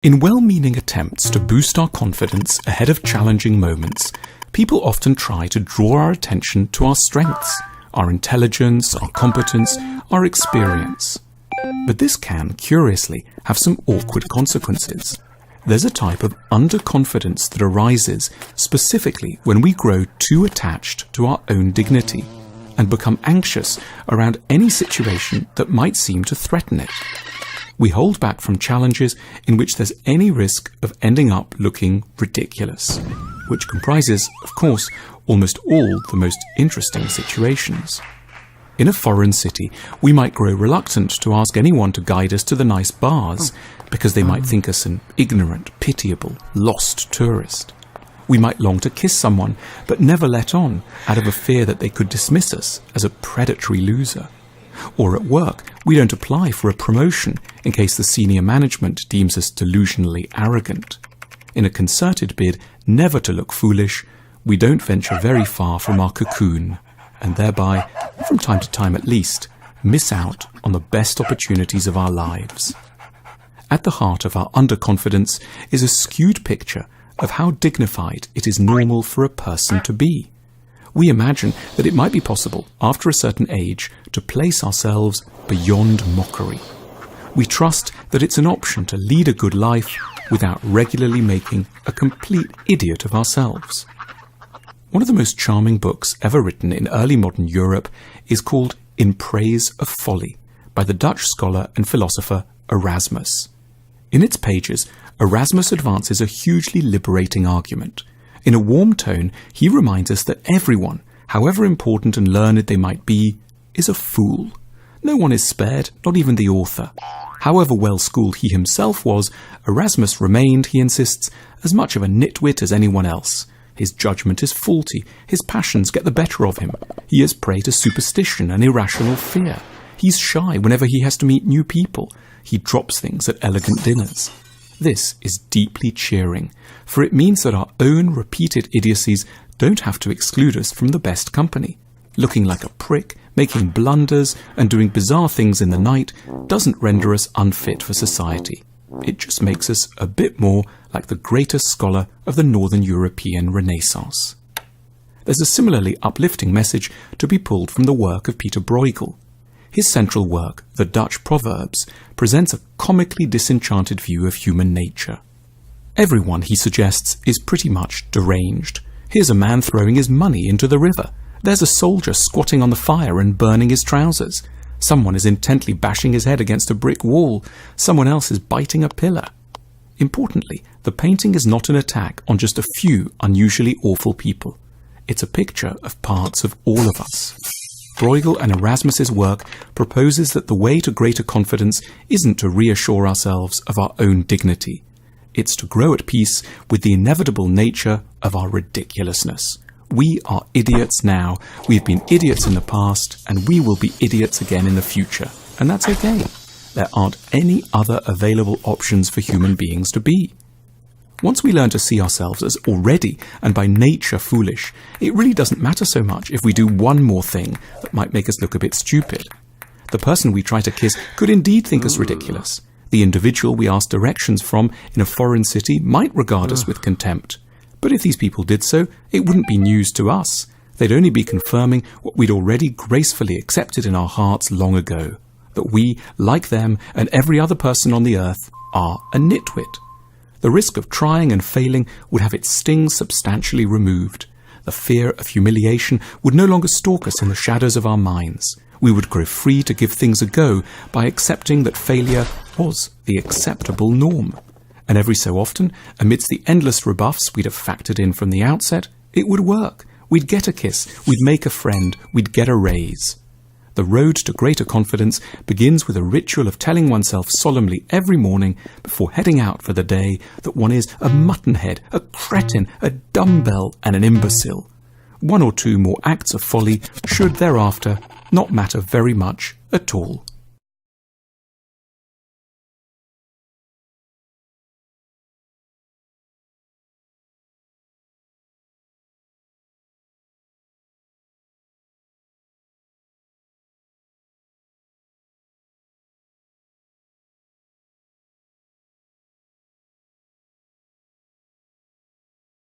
In well-meaning attempts to boost our confidence ahead of challenging moments, people often try to draw our attention to our strengths, our intelligence, our competence, our experience. But this can, curiously, have some awkward consequences. There's a type of underconfidence that arises specifically when we grow too attached to our own dignity and become anxious around any situation that might seem to threaten it. We hold back from challenges in which there's any risk of ending up looking ridiculous, which comprises, of course, almost all the most interesting situations. In a foreign city, we might grow reluctant to ask anyone to guide us to the nice bars because they might think us an ignorant, pitiable, lost tourist. We might long to kiss someone but never let on out of a fear that they could dismiss us as a predatory loser. Or at work, we don't apply for a promotion in case the senior management deems us delusionally arrogant. In a concerted bid never to look foolish, we don't venture very far from our cocoon, and thereby, from time to time at least, miss out on the best opportunities of our lives. At the heart of our underconfidence is a skewed picture of how dignified it is normal for a person to be. We imagine that it might be possible, after a certain age, to place ourselves beyond mockery. We trust that it's an option to lead a good life without regularly making a complete idiot of ourselves. One of the most charming books ever written in early modern Europe is called In Praise of Folly by the Dutch scholar and philosopher Erasmus. In its pages, Erasmus advances a hugely liberating argument. In a warm tone, he reminds us that everyone, however important and learned they might be, is a fool. No one is spared, not even the author. However well-schooled he himself was, Erasmus remained, he insists, as much of a nitwit as anyone else. His judgment is faulty, his passions get the better of him. He is prey to superstition and irrational fear. He's shy whenever he has to meet new people. He drops things at elegant dinners. This is deeply cheering, for it means that our own repeated idiocies don't have to exclude us from the best company. Looking like a prick, making blunders, and doing bizarre things in the night doesn't render us unfit for society. It just makes us a bit more like the greatest scholar of the Northern European Renaissance. There's a similarly uplifting message to be pulled from the work of Peter Bruegel. His central work, The Dutch Proverbs, presents a comically disenchanted view of human nature. Everyone, he suggests, is pretty much deranged. Here's a man throwing his money into the river. There's a soldier squatting on the fire and burning his trousers. Someone is intently bashing his head against a brick wall. Someone else is biting a pillar. Importantly, the painting is not an attack on just a few unusually awful people. It's a picture of parts of all of us. Bruegel and Erasmus's work proposes that the way to greater confidence isn't to reassure ourselves of our own dignity. It's to grow at peace with the inevitable nature of our ridiculousness. We are idiots now, we've been idiots in the past, and we will be idiots again in the future. And that's okay. There aren't any other available options for human beings to be. Once we learn to see ourselves as already and by nature foolish, it really doesn't matter so much if we do one more thing that might make us look a bit stupid. The person we try to kiss could indeed think us ridiculous. The individual we ask directions from in a foreign city might regard us with contempt. But if these people did so, it wouldn't be news to us. They'd only be confirming what we'd already gracefully accepted in our hearts long ago, that we, like them and every other person on the earth, are a nitwit. The risk of trying and failing would have its sting substantially removed. The fear of humiliation would no longer stalk us in the shadows of our minds. We would grow free to give things a go by accepting that failure was the acceptable norm. And every so often, amidst the endless rebuffs we'd have factored in from the outset, it would work. We'd get a kiss, we'd make a friend, we'd get a raise. The road to greater confidence begins with a ritual of telling oneself solemnly every morning before heading out for the day that one is a muttonhead, a cretin, a dumbbell, and an imbecile. One or two more acts of folly should thereafter not matter very much at all.